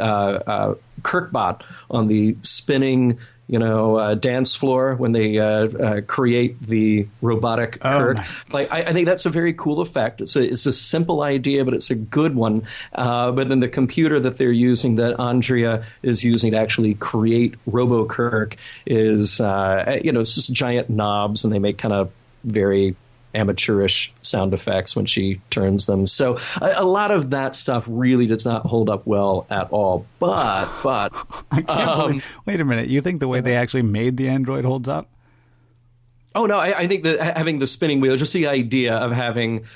Kirkbot on the spinning, dance floor when they create the robotic Kirk. I think that's a very cool effect. It's a simple idea, but it's a good one. But then the computer that they're using, that Andrea is using to actually create Robo Kirk, is it's just giant knobs, and they make kind of very amateurish sound effects when she turns them. So a lot of that stuff really does not hold up well at all. But I can't believe, wait a minute, you think the way they actually made the android holds up? Oh, no, I think that having the spinning wheel, just the idea of having,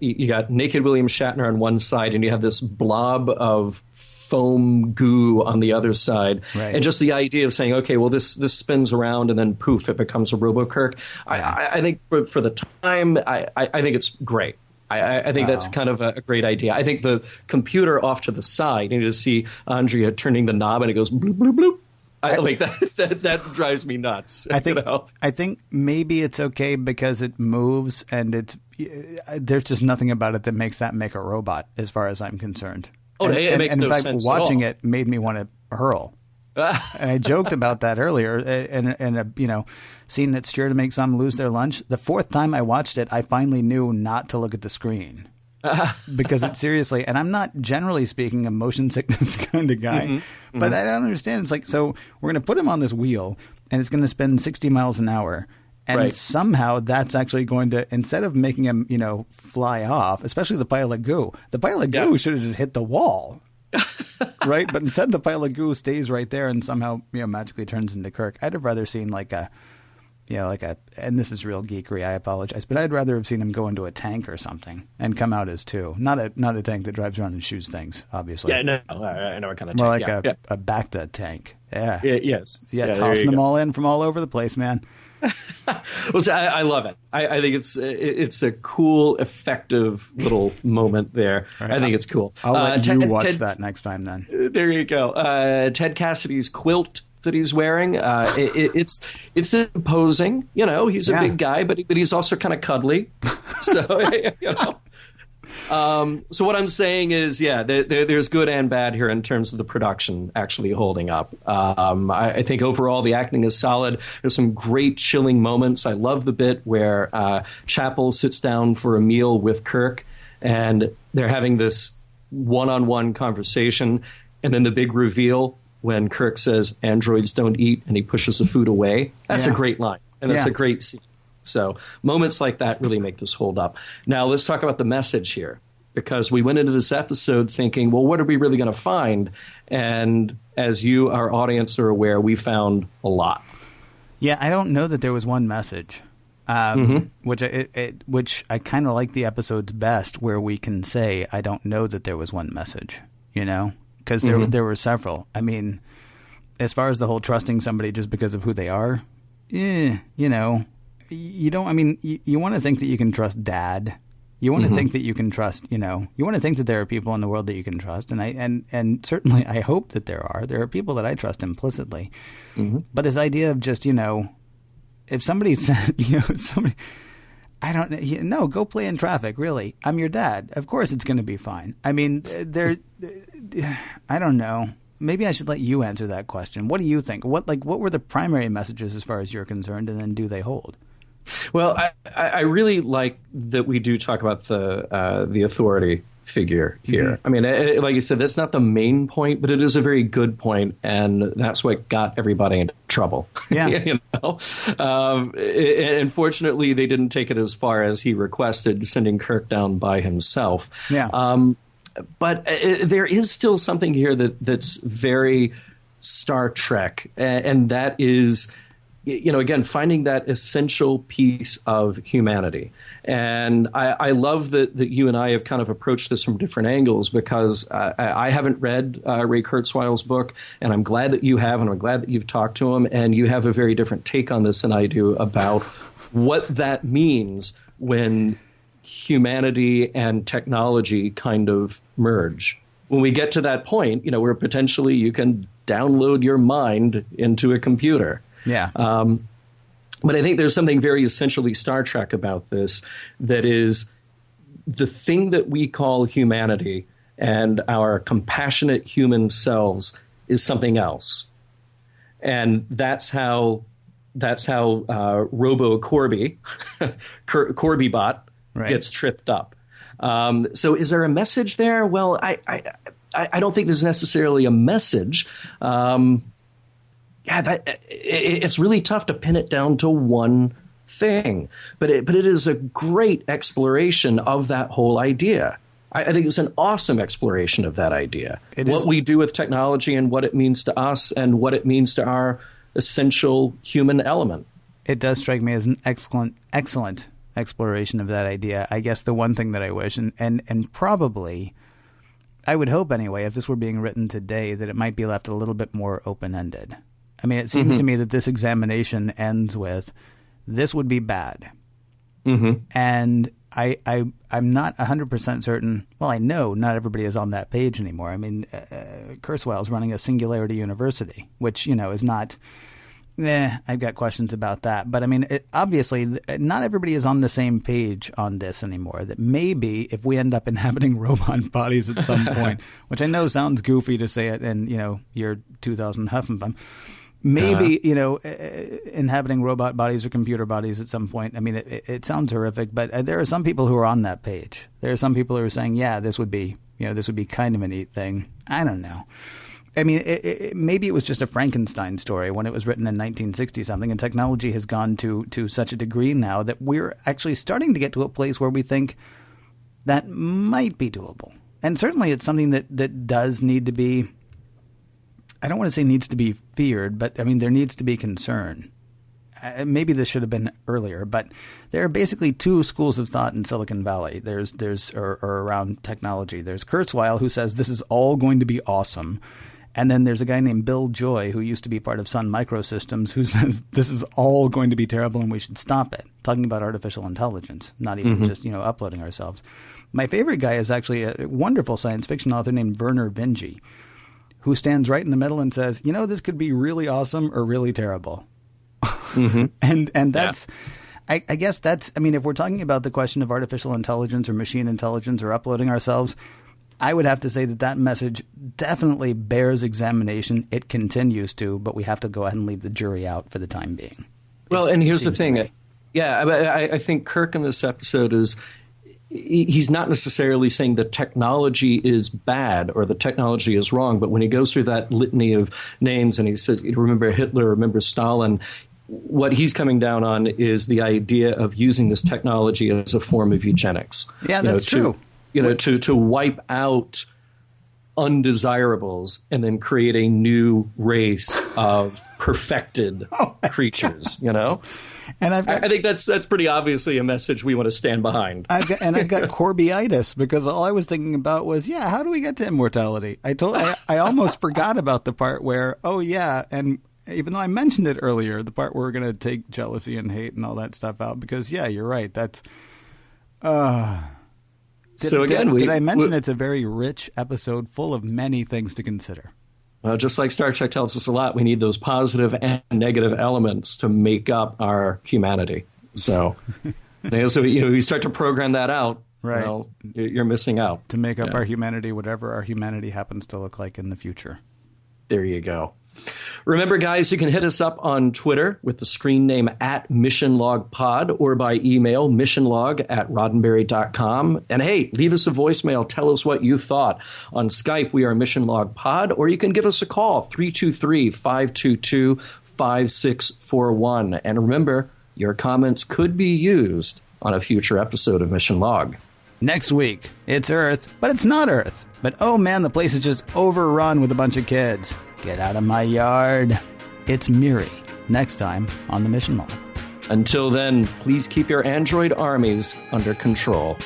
you got naked William Shatner on one side, and you have this blob of foam goo on the other side. Right. And just the idea of saying, okay, well, this spins around and then poof, it becomes a RoboKirk. I think for the time, I think it's great. I think that's kind of a great idea. I think the computer off to the side, you just see Andrea turning the knob and it goes bloop, bloop, bloop. I like that drives me nuts. I think maybe it's okay because it moves and there's just nothing about it that makes that make a robot as far as I'm concerned. Oh, it makes no sense at all. Watching it made me want to hurl. And I joked about that earlier in a scene that sure to make some lose their lunch. The fourth time I watched it, I finally knew not to look at the screen. Because it seriously, and I'm not generally speaking a motion sickness kind of guy, but I don't understand. It's like, so we're going to put him on this wheel and it's going to spin 60 miles an hour. And somehow that's actually going to, instead of making him, fly off, especially the pile of goo should have just hit the wall. Right? But instead the pile of goo stays right there and somehow, magically turns into Kirk. I'd have rather seen and this is real geekery, I apologize, but I'd rather have seen him go into a tank or something and come out as two. Not a tank that drives around and shoots things, obviously. Yeah, no, I know what kind of tank. More like a Bacta tank. Yeah. Yes. Yeah, tossing them all in from all over the place, man. Well, I love it. I think it's a cool, effective little moment there. Right. I think it's cool. I'll let you watch that next time then. There you go. Ted Cassidy's quilt that he's wearing, it's imposing. He's a big guy, but he's also kind of cuddly. So, So what I'm saying is, there's good and bad here in terms of the production actually holding up. I think overall the acting is solid. There's some great chilling moments. I love the bit where Chapel sits down for a meal with Kirk, and they're having this one-on-one conversation, and then the big reveal when Kirk says, "Androids don't eat," and he pushes the food away. That's a great line, and that's a great scene. So moments like that really make this hold up. Now let's talk about the message here, because we went into this episode thinking, well, what are we really going to find? And as you, our audience, are aware, we found a lot. Yeah, I don't know that there was one message, which I kind of like the episodes best, where we can say, I don't know that there was one message, because there were several. I mean, as far as the whole trusting somebody just because of who they are, you don't, you want to think that you can trust Dad. You want to think that you can trust, you want to think that there are people in the world that you can trust. And certainly I hope that there are people that I trust implicitly. But this idea of just, if somebody said, I don't know, no, go play in traffic. Really. I'm your dad. Of course it's going to be fine. I mean, I don't know. Maybe I should let you answer that question. What do you think? What were the primary messages as far as you're concerned, and then do they hold? Well, I really like that we do talk about the authority figure here. I mean, like you said, that's not the main point, but it is a very good point, and that's what got everybody into trouble. Yeah. Unfortunately, they didn't take it as far as he requested, sending Kirk down by himself. Yeah. But there is still something here that's very Star Trek, and that is again, finding that essential piece of humanity. And I love that you and I have kind of approached this from different angles, because I haven't read Ray Kurzweil's book, and I'm glad that you have, and I'm glad that you've talked to him, and you have a very different take on this than I do about what that means when humanity and technology kind of merge. When we get to that point, where potentially you can download your mind into a computer. Yeah. But I think there's something very essentially Star Trek about this, that is the thing that we call humanity and our compassionate human selves is something else. And that's how Robo Korby, Korby bot, gets tripped up. So is there a message there? Well, I don't think there's necessarily a message. It's really tough to pin it down to one thing, but it is a great exploration of that whole idea. I think it's an awesome exploration of that idea. What we do with technology and what it means to us and what it means to our essential human element. It does strike me as an excellent exploration of that idea. I guess the one thing that I wish, and probably, I would hope anyway, if this were being written today, that it might be left a little bit more open-ended. I mean, it seems to me that this examination ends with, this would be bad. Mm-hmm. And I'm not 100% certain. Well, I know not everybody is on that page anymore. I mean, Kurzweil's running a Singularity University, which, is not... I've got questions about that. But I mean, obviously, not everybody is on the same page on this anymore. That maybe if we end up inhabiting robot bodies at some point, which I know sounds goofy to say it in, year 2000 Huffenbaum, maybe, inhabiting robot bodies or computer bodies at some point. I mean, it sounds horrific, but there are some people who are on that page. There are some people who are saying, yeah, this would be kind of a neat thing. I don't know. I mean, maybe it was just a Frankenstein story when it was written in 1960-something, and technology has gone to such a degree now that we're actually starting to get to a place where we think that might be doable. And certainly it's something that does need to be, I don't want to say needs to be feared, but I mean, there needs to be concern. Maybe this should have been earlier, but there are basically two schools of thought in Silicon Valley. There's around technology. There's Kurzweil, who says this is all going to be awesome. And then there's a guy named Bill Joy, who used to be part of Sun Microsystems, who says this is all going to be terrible and we should stop it. Talking about artificial intelligence, not even just, uploading ourselves. My favorite guy is actually a wonderful science fiction author named Werner Vinge, who stands right in the middle and says, this could be really awesome or really terrible. Mm-hmm. and that's, yeah. I guess that's, I mean, if we're talking about the question of artificial intelligence or machine intelligence or uploading ourselves, I would have to say that message definitely bears examination. It continues to, but we have to go ahead and leave the jury out for the time being. Well, and here's the thing. Yeah, I think Kirk in this episode he's not necessarily saying the technology is bad or the technology is wrong, but when he goes through that litany of names and he says, remember Hitler, remember Stalin, what he's coming down on is the idea of using this technology as a form of eugenics. Yeah, that's true. To wipe out undesirables and then create a new race of perfected creatures, And I think that's pretty obviously a message we want to stand behind. I've got Korbyitis, because all I was thinking about was, how do we get to immortality? I almost forgot about the part where, and even though I mentioned it earlier, the part where we're going to take jealousy and hate and all that stuff out, because, you're right. That's... Did I mention it's a very rich episode full of many things to consider? Well, just like Star Trek tells us a lot, we need those positive and negative elements to make up our humanity. So, you start to program that out, right? Well, you're missing out. To make up our humanity, whatever our humanity happens to look like in the future. There you go. Remember, guys, you can hit us up on Twitter with the screen name @MissionLogPod or by email missionlog@roddenberry.com. And hey, leave us a voicemail. Tell us what you thought. On Skype, we are MissionLogPod, or you can give us a call, 323-522-5641. And remember, your comments could be used on a future episode of Mission Log. Next week, it's Earth, but it's not Earth. But oh man, the place is just overrun with a bunch of kids. Get out of my yard. It's Miri, next time on the Mission Log. Until then, please keep your android armies under control.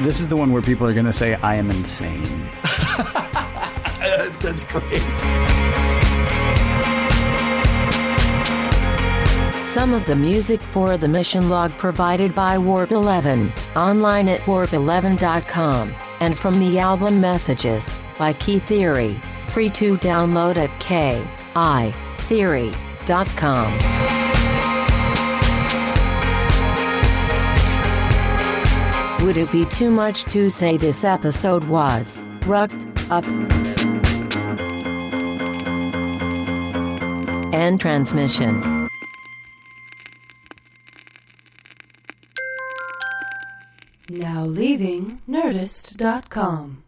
This is the one where people are going to say, I am insane. That's great. Some of the music for the Mission Log provided by Warp 11, online at warp11.com, and from the album Messages by Key Theory, free to download at kitheory.com. Would it be too much to say this episode was rucked up? End transmission. Now leaving Nerdist.com.